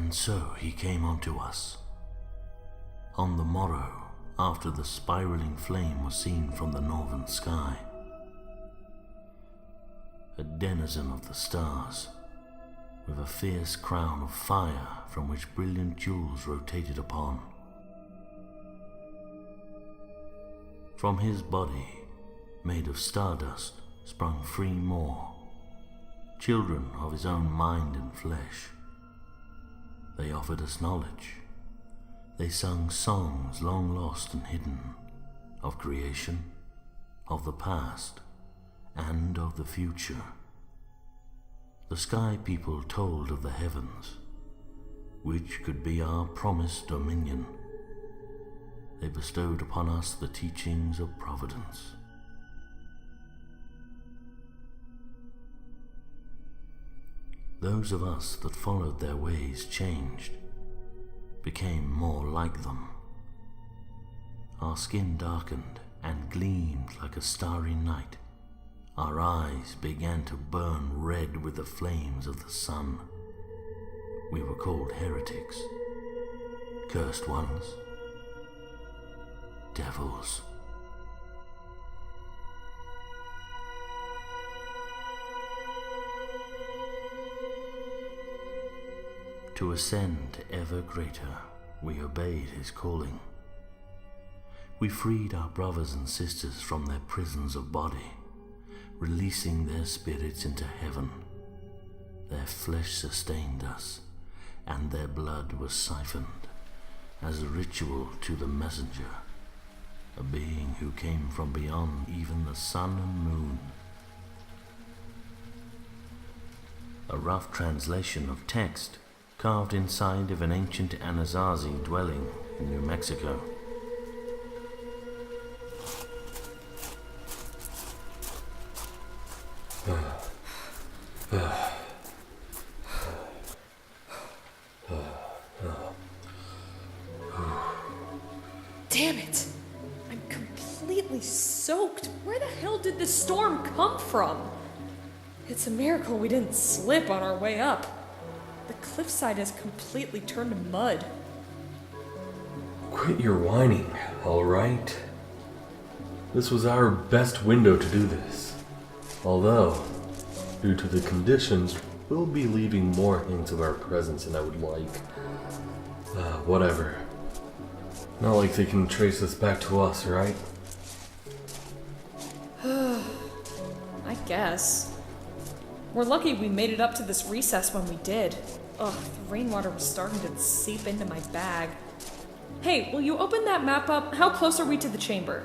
And so he came unto us. On the morrow, after the spiraling flame was seen from the northern sky, a denizen of the stars, with a fierce crown of fire from which brilliant jewels rotated upon. From his body, made of stardust, sprung 3 more, children of his own mind and flesh. They offered us knowledge. They sung songs long lost and hidden, of creation, of the past, and of the future. The sky people told of the heavens, which could be our promised dominion. They bestowed upon us the teachings of providence. Those of us that followed their ways changed, became more like them. Our skin darkened and gleamed like a starry night. Our eyes began to burn red with the flames of the sun. We were called heretics, cursed ones, devils. To ascend ever greater, we obeyed his calling. We freed our brothers and sisters from their prisons of body, releasing their spirits into heaven. Their flesh sustained us, and their blood was siphoned as a ritual to the messenger, a being who came from beyond even the sun and moon. A rough translation of text carved inside of an ancient Anasazi dwelling in New Mexico. Damn it! I'm completely soaked. Where the hell did this storm come from? It's a miracle we didn't slip on our way up. The cliffside has completely turned to mud. Quit your whining, alright? This was our best window to do this. Although, due to the conditions, we'll be leaving more hints of our presence than I would like. Whatever. Not like they can trace us back to us, right? I guess. We're lucky we made it up to this recess when we did. Ugh, the rainwater was starting to seep into my bag. Hey, will you open that map up? How close are we to the chamber?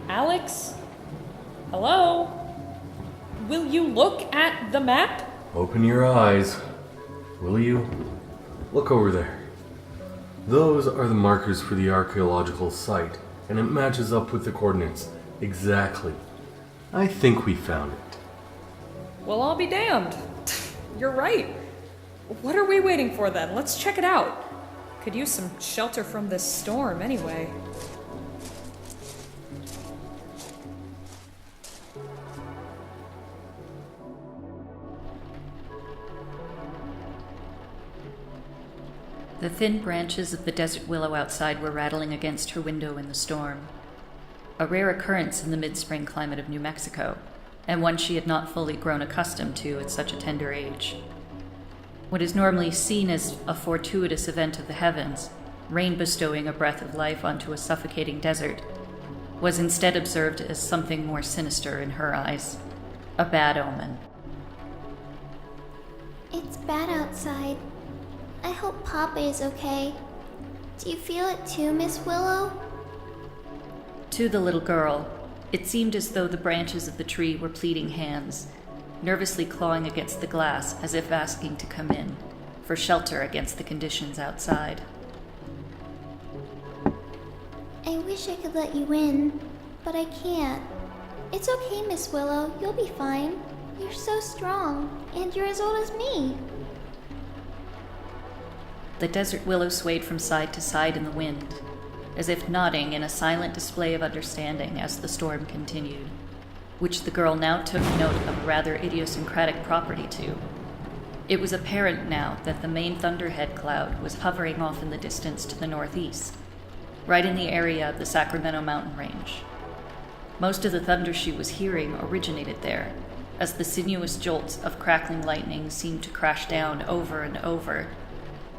Alex? Hello? Will you look at the map? Open your eyes. Will you? Look over there. Those are the markers for the archaeological site, and it matches up with the coordinates exactly. I think we found it. Well, I'll be damned. You're right. What are we waiting for then? Let's check it out. Could use some shelter from this storm anyway. The thin branches of the desert willow outside were rattling against her window in the storm. A rare occurrence in the mid-spring climate of New Mexico, and one she had not fully grown accustomed to at such a tender age. What is normally seen as a fortuitous event of the heavens, rain bestowing a breath of life onto a suffocating desert, was instead observed as something more sinister in her eyes, a bad omen. It's bad outside. I hope Papa is okay. Do you feel it too, Miss Willow? To the little girl, it seemed as though the branches of the tree were pleading hands, nervously clawing against the glass as if asking to come in, for shelter against the conditions outside. I wish I could let you in, but I can't. It's okay, Miss Willow. You'll be fine. You're so strong, and you're as old as me. The desert willow swayed from side to side in the wind, as if nodding in a silent display of understanding as the storm continued, which the girl now took note of a rather idiosyncratic property to. It was apparent now that the main thunderhead cloud was hovering off in the distance to the northeast, right in the area of the Sacremento Mountain range. Most of the thunder she was hearing originated there, as the sinuous jolts of crackling lightning seemed to crash down over and over,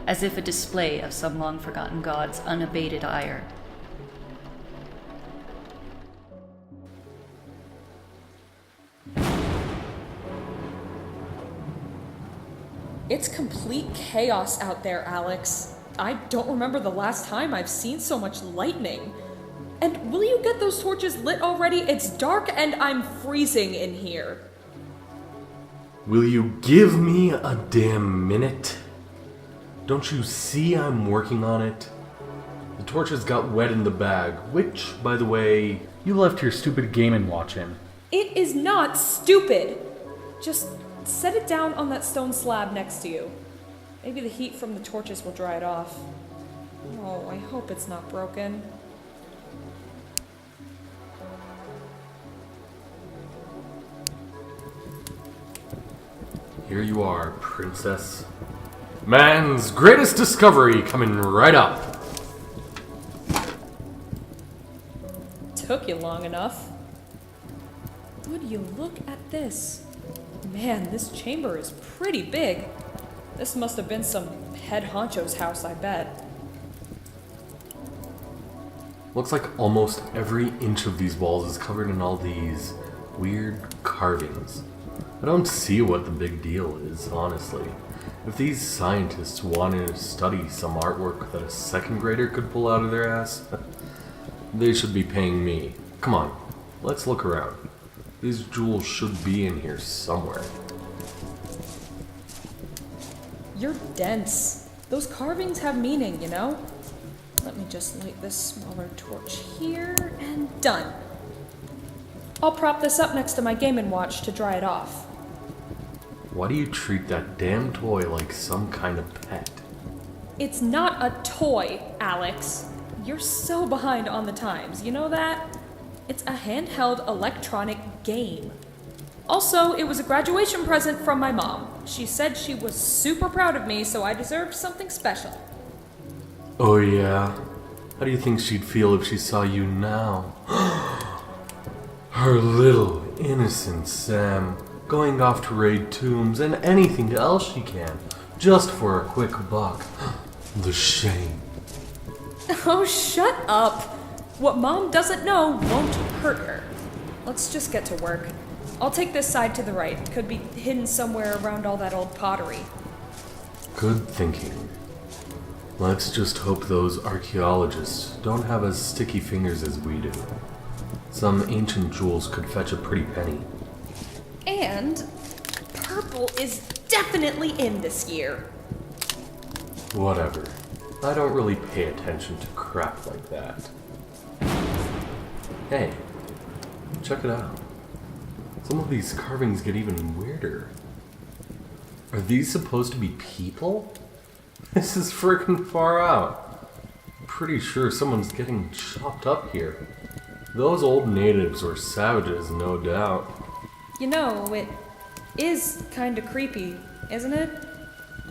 as if a display of some long-forgotten god's unabated ire. It's complete chaos out there, Alex. I don't remember the last time I've seen so much lightning. And will you get those torches lit already? It's dark and I'm freezing in here. Will you give me a damn minute? Don't you see I'm working on it? The torches got wet in the bag, which, by the way, You left your stupid Game & Watch in. It is not stupid. Just set it down on that stone slab next to you. Maybe the heat from the torches will dry it off. Oh, I hope it's not broken. here you are, princess. Man's greatest discovery coming right up. Took you long enough. Would you look at this? Man, this chamber is pretty big. This must have been some head honcho's house, I bet. Looks like almost every inch of these walls is covered in all these weird carvings. I don't see what the big deal is, honestly. If these scientists wanted to study some artwork that a second grader could pull out of their ass, they should be paying me. Come on, let's look around. These jewels should be in here somewhere. You're dense. Those carvings have meaning, you know? Let me just light this smaller torch here, and done. I'll prop this up next to my Game & Watch to dry it off. Why do you treat that damn toy like some kind of pet? It's not a toy, Alex. You're so behind on the times, you know that? It's a handheld electronic game. Also, it was a graduation present from my mom. She said she was super proud of me, so I deserved something special. Oh yeah? How do you think she'd feel if she saw you now? Her little innocent Sam, going off to raid tombs and anything else she can, just for a quick buck. The shame. Oh, shut up. What Mom doesn't know won't hurt her. Let's just get to work. I'll take this side to the right. Could be hidden somewhere around all that old pottery. Good thinking. Let's just hope those archaeologists don't have as sticky fingers as we do. Some ancient jewels could fetch a pretty penny. And purple is definitely in this year. Whatever. I don't really pay attention to crap like that. Hey, check it out. Some of these carvings get even weirder. Are these supposed to be people? This is freaking far out. I'm pretty sure someone's getting chopped up here. Those old natives were savages, no doubt. You know, it is kinda creepy, isn't it?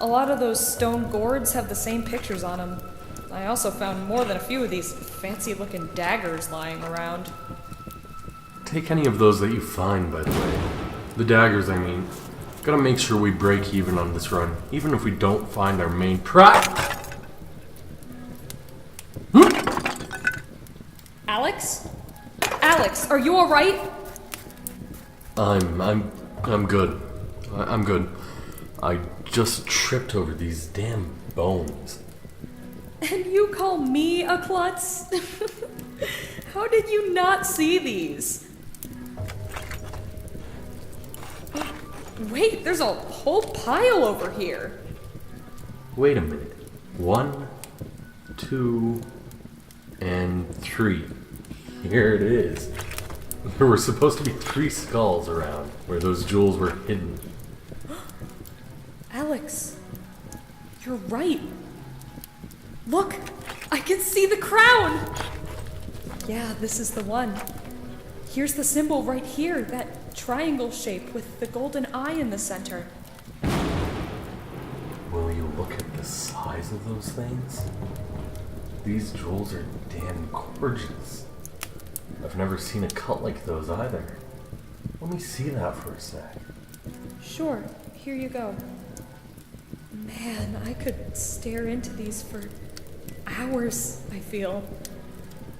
A lot of those stone gourds have the same pictures on them. I also found more than a few of these fancy-looking daggers lying around. Take any of those that you find, by the way. The daggers, I mean. Gotta make sure we break even on this run, even if we don't find our main Alex? Alex, are you alright? I'm good. I'm good. I just tripped over these damn bones. And you call me a klutz? How did you not see these? Wait, there's a whole pile over here. Wait a minute. 1, 2, and 3. Here it is. There were supposed to be 3 skulls around where those jewels were hidden. Alex, you're right. Look, I can see the crown! Yeah, this is the one. Here's the symbol right here, that triangle shape with the golden eye in the center. look at the size of those things. These jewels are damn gorgeous. I've never seen a cut like those either. Let me see that for a sec. Sure, here you go. Man, I could stare into these for hours, I feel.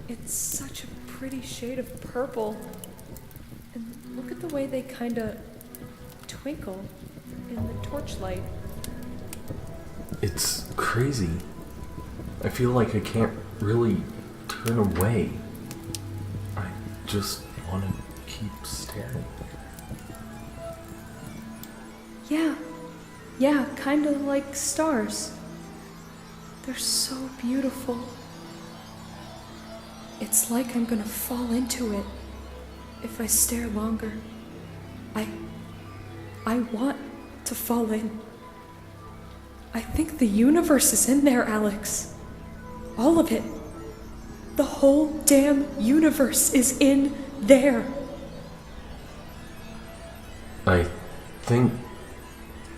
It's such a pretty shade of purple. And look at the way they kinda twinkle in the torchlight. It's crazy. I feel like I can't really turn away. I just want to keep staring. Yeah, kinda like stars. They're so beautiful. It's like I'm gonna fall into it if I stare longer. I want to fall in. I think the universe is in there, Alex. All of it. The whole damn universe is in there.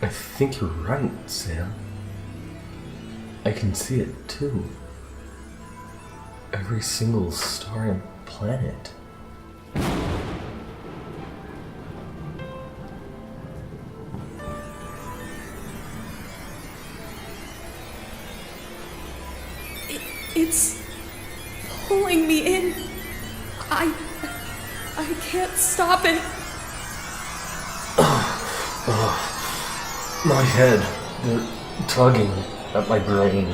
I think you're right, Sam. I can see it too. Every single star and planet. It's pulling me in. I can't stop it. My head. They're tugging at my brain.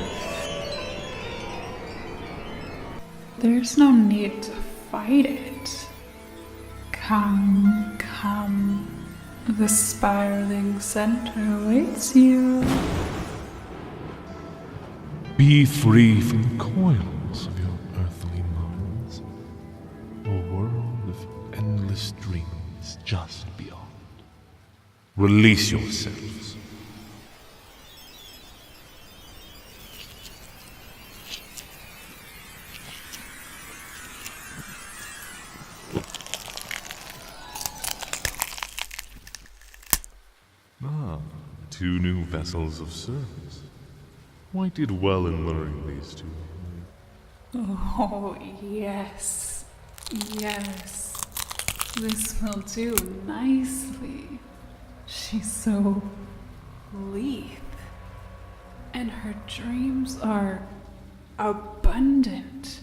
There's no need to fight it. Come. The spiraling center awaits you. Be free from the coils of your earthly minds. A world of endless dreams just beyond. Release yourselves. Two new vessels of service. White did well in luring these two. Oh, yes. This will do nicely. She's so leap. And her dreams are abundant.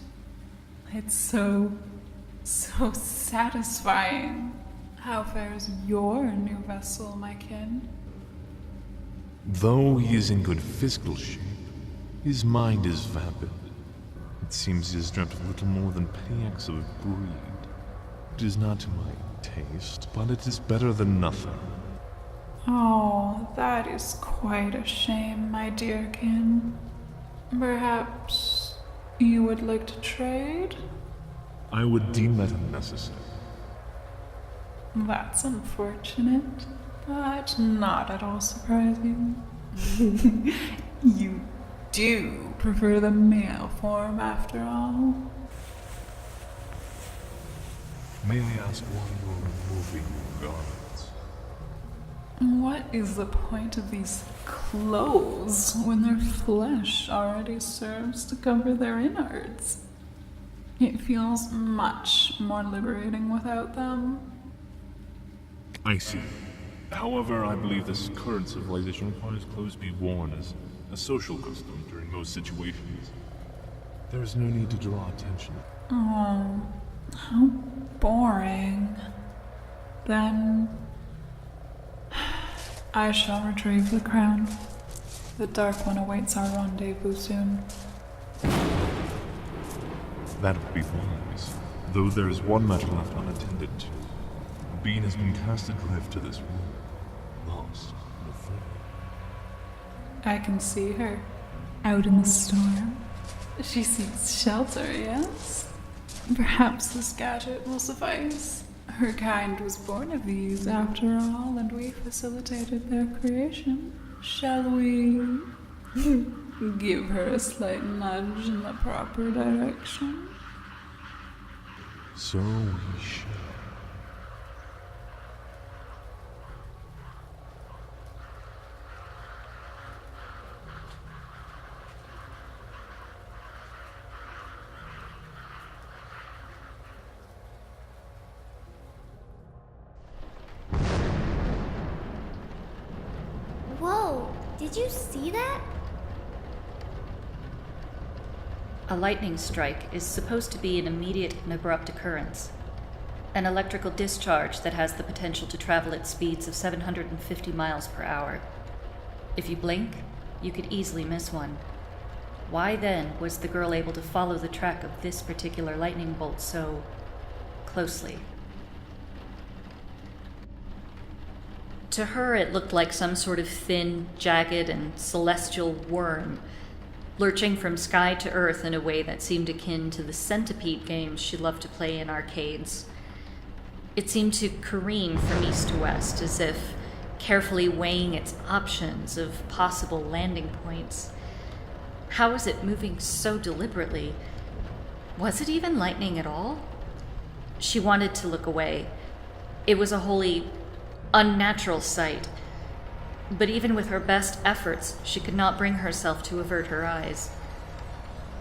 It's so satisfying. How fares your new vessel, my kin? Though he is in good physical shape, his mind is vapid. It seems he has dreamt of little more than petty acts of greed. It is not to my taste, but it is better than nothing. Oh, that is quite a shame, my dear kin. Perhaps you would like to trade? I would deem that unnecessary. That's unfortunate, but not at all surprising. You do prefer the male form after all. May I ask why you are removing your garments? What is the point of these clothes when their flesh already serves to cover their innards? It feels much more liberating without them. I see. However, I believe this current civilization requires clothes be worn as a social custom during most situations. There is no need to draw attention. Oh, how boring. Then I shall retrieve the crown. The Dark One awaits our rendezvous soon. That would be wise, though there is one matter left unattended to. A being has been cast adrift to this world, lost and afraid. I can see her, out in the storm. She seeks shelter, yes? Perhaps this gadget will suffice. Her kind was born of these, after all, and we facilitated their creation. Shall we give her a slight nudge in the proper direction? So we shall. Did you see that? A lightning strike is supposed to be an immediate and abrupt occurrence. An electrical discharge that has the potential to travel at speeds of 750 miles per hour. If you blink, you could easily miss one. Why then was the girl able to follow the track of this particular lightning bolt so closely? To her, it looked like some sort of thin, jagged, and celestial worm, lurching from sky to earth in a way that seemed akin to the centipede games she loved to play in arcades. It seemed to careen from east to west, as if carefully weighing its options of possible landing points. How was it moving so deliberately? Was it even lightning at all? She wanted to look away. It was a wholly unnatural sight. But even with her best efforts, she could not bring herself to avert her eyes.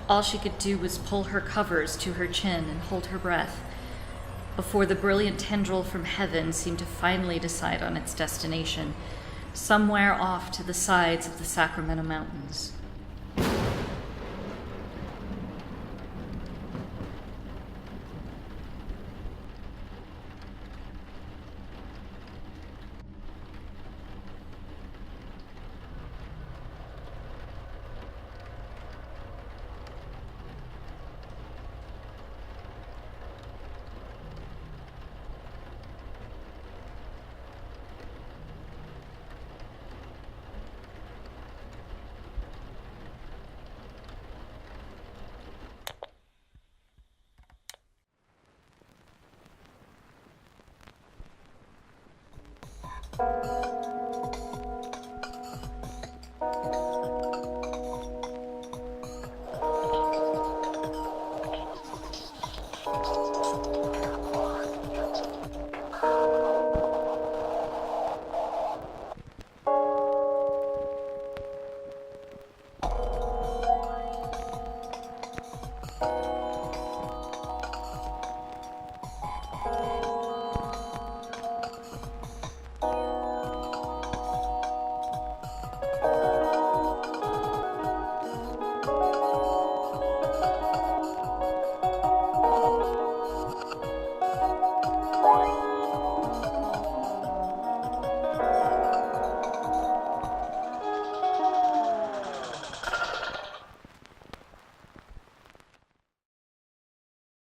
All she could do was pull her covers to her chin and hold her breath, before the brilliant tendril from heaven seemed to finally decide on its destination, somewhere off to the sides of the Sacremento Mountains.